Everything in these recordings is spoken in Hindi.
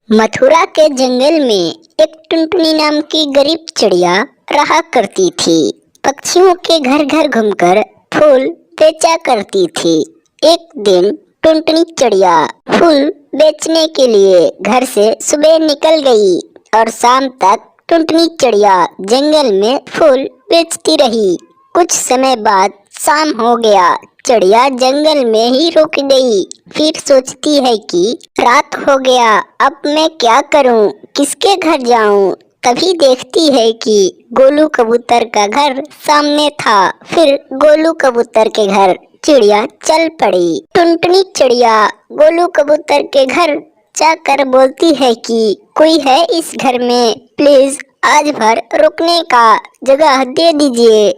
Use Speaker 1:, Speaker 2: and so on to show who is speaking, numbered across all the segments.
Speaker 1: मथुरा के जंगल में एक टुनटुनी नाम की गरीब चिड़िया रहा करती थी। पक्षियों के घर घर घूमकर फूल बेचा करती थी। एक दिन टुनटुनी चिड़िया फूल बेचने के लिए घर से सुबह निकल गई और शाम तक टुनटुनी चिड़िया जंगल में फूल बेचती रही। कुछ समय बाद शाम हो गया। चिड़िया जंगल में ही रुक गई। फिर सोचती है कि रात हो गया, अब मैं क्या करूं, किसके घर जाऊं। तभी देखती है कि गोलू कबूतर का घर सामने था। फिर गोलू कबूतर के घर चिड़िया चल पड़ी। टुनटुनी चिड़िया गोलू कबूतर के घर जाकर बोलती है कि कोई है इस घर में, प्लीज आज भर रुकने का जगह दे दीजिए।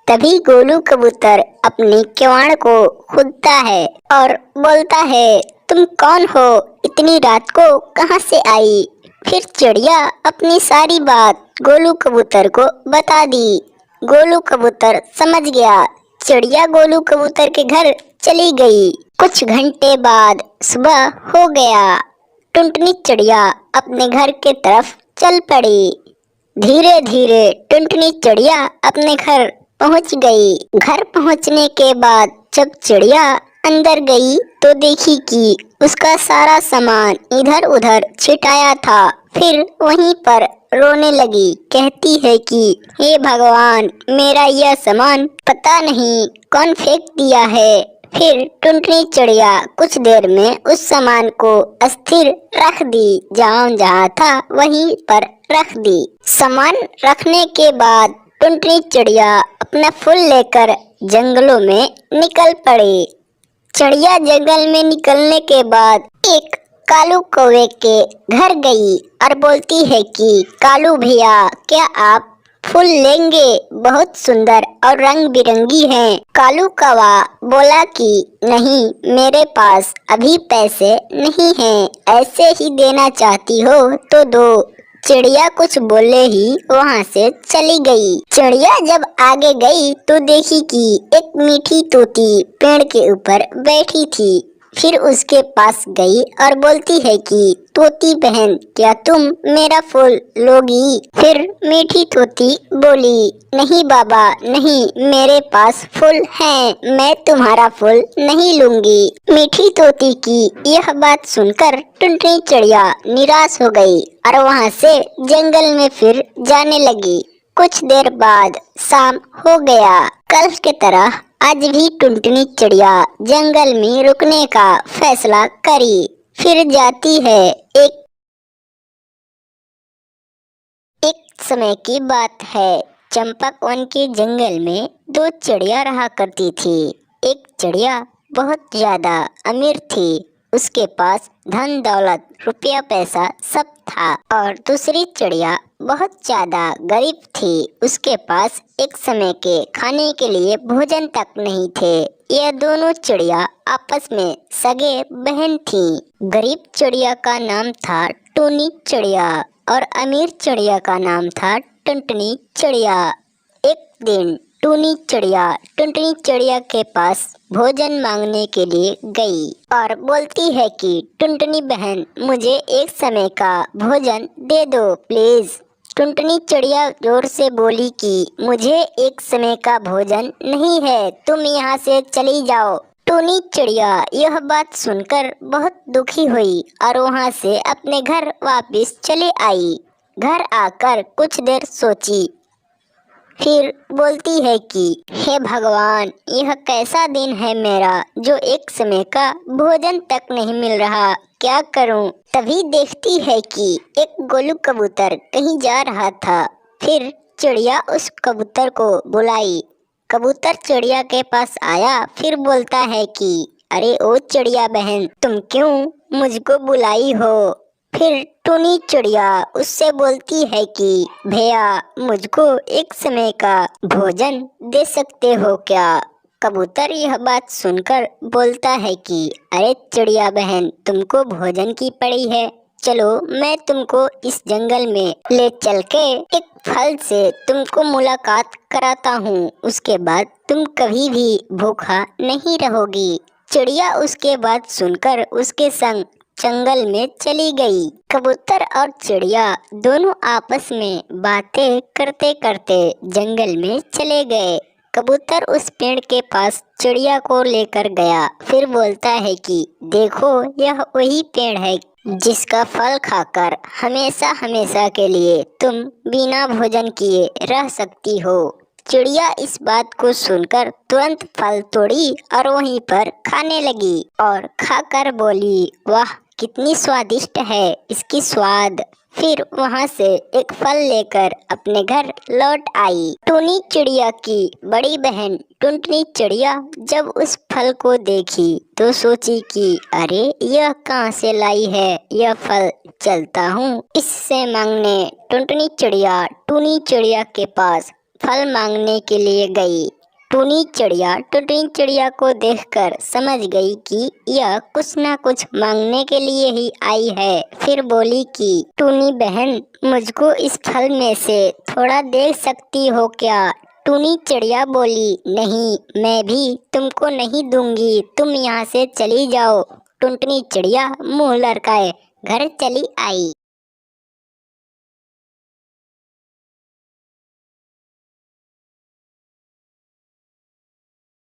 Speaker 1: तभी गोलू कबूतर अपनी किवाड़ को खोदता है और बोलता है, तुम कौन हो, इतनी रात को कहां से आई। फिर चिड़िया अपनी सारी बात गोलू कबूतर को बता दी। गोलू कबूतर समझ गया। चिड़िया गोलू कबूतर के घर चली गई। कुछ घंटे बाद सुबह हो गया। टुनटुनी चिड़िया अपने घर के तरफ चल पड़ी। धीरे धीरे टुनटुनी चिड़िया अपने घर पहुंच गई। घर पहुंचने के बाद जब चिड़िया अंदर गई तो देखी कि उसका सारा सामान इधर उधर छिटाया था। फिर वहीं पर रोने लगी। कहती है कि हे भगवान, मेरा यह सामान पता नहीं कौन फेंक दिया है। फिर टुनटुनी चिड़िया कुछ देर में उस सामान को अस्थिर रख दी। जहाँ था वहीं पर रख दी। सामान रखने के बाद टुनटुनी चिड़िया अपना फूल लेकर जंगलों में निकल पड़ी। चिड़िया जंगल में निकलने के बाद एक कालू कौवे के घर गई और बोलती है कि कालू भैया, क्या आप फूल लेंगे, बहुत सुंदर और रंग बिरंगी हैं। कालू कौवा बोला कि नहीं, मेरे पास अभी पैसे नहीं हैं, ऐसे ही देना चाहती हो तो दो। चिड़िया कुछ बोले ही वहां से चली गई। चिड़िया जब आगे गई तो देखी कि एक मीठी तोती पेड़ के ऊपर बैठी थी। फिर उसके पास गई और बोलती है कि तोती बहन, क्या तुम मेरा फूल लोगी। फिर मीठी तोती बोली, नहीं बाबा नहीं, मेरे पास फूल है, मैं तुम्हारा फूल नहीं लूंगी। मीठी तोती की यह बात सुनकर टुनटुनी चिड़िया निराश हो गई और वहां से जंगल में फिर जाने लगी। कुछ देर बाद शाम हो गया। कल की तरह आज भी टुनटुनी चिड़िया जंगल में रुकने का फैसला करी। फिर जाती है। एक समय की बात है। चंपक वन के जंगल में दो चिड़िया रहा करती थी। एक चिड़िया बहुत ज्यादा अमीर थी, उसके पास धन दौलत रुपया पैसा सब था। और दूसरी चिड़िया बहुत ज्यादा गरीब थी, उसके पास एक समय के खाने के लिए भोजन तक नहीं थे। यह दोनों चिड़िया आपस में सगे बहन थीं। गरीब चिड़िया का नाम था टूनी चिड़िया और अमीर चिड़िया का नाम था टुनटुनी चिड़िया। एक दिन टुनटुनी चिड़िया के पास भोजन मांगने के लिए गई और बोलती है कि टुनटुनी बहन, मुझे एक समय का भोजन दे दो प्लीज। टुनटुनी चिड़िया जोर से बोली कि मुझे एक समय का भोजन नहीं है, तुम यहाँ से चली जाओ। टूनी चिड़िया यह बात सुनकर बहुत दुखी हुई और वहाँ से अपने घर वापस चली आई। घर आकर कुछ देर सोची, फिर बोलती है कि हे भगवान, यह कैसा दिन है मेरा, जो एक समय का भोजन तक नहीं मिल रहा, क्या करूं। तभी देखती है कि एक गोलू कबूतर कहीं जा रहा था। फिर चिड़िया उस कबूतर को बुलाई। कबूतर चिड़िया के पास आया। फिर बोलता है कि अरे ओ चिड़िया बहन, तुम क्यों मुझको बुलाई हो। फिर टूनी चिड़िया उससे बोलती है कि भैया, मुझको एक समय का भोजन दे सकते हो क्या। कबूतर यह बात सुनकर बोलता है कि अरे चिड़िया बहन, तुमको भोजन की पड़ी है, चलो मैं तुमको इस जंगल में ले चल के एक फल से तुमको मुलाकात कराता हूँ, उसके बाद तुम कभी भी भूखा नहीं रहोगी। चिड़िया उसके बात सुनकर उसके संग जंगल में चली गई। कबूतर और चिड़िया दोनों आपस में बातें करते करते जंगल में चले गए। कबूतर उस पेड़ के पास चिड़िया को लेकर गया, फिर बोलता है कि देखो, यह वही पेड़ है जिसका फल खाकर हमेशा हमेशा के लिए तुम बिना भोजन किए रह सकती हो। चिड़िया इस बात को सुनकर तुरंत फल तोड़ी और वहीं पर खाने लगी और खाकर बोली, वाह, कितनी स्वादिष्ट है इसकी स्वाद। फिर वहां से एक फल लेकर अपने घर लौट आई। टूनी चिड़िया की बड़ी बहन टुनटुनी चिड़िया जब उस फल को देखी तो सोची कि अरे, यह कहाँ से लाई है यह फल, चलता हूँ इससे मांगने। टुनटुनी चिड़िया टूनी चिड़िया के पास फल मांगने के लिए गई। टूनी चिड़िया टुनटुनी चिड़िया को देखकर समझ गई कि यह कुछ ना कुछ मांगने के लिए ही आई है। फिर बोली कि टूनी बहन, मुझको इस फल में से थोड़ा दे सकती हो क्या? टूनी चिड़िया बोली, नहीं, मैं भी तुमको नहीं दूंगी, तुम यहाँ से चली जाओ। टुनटुनी चिड़िया मुंह लटकाए घर चली आई।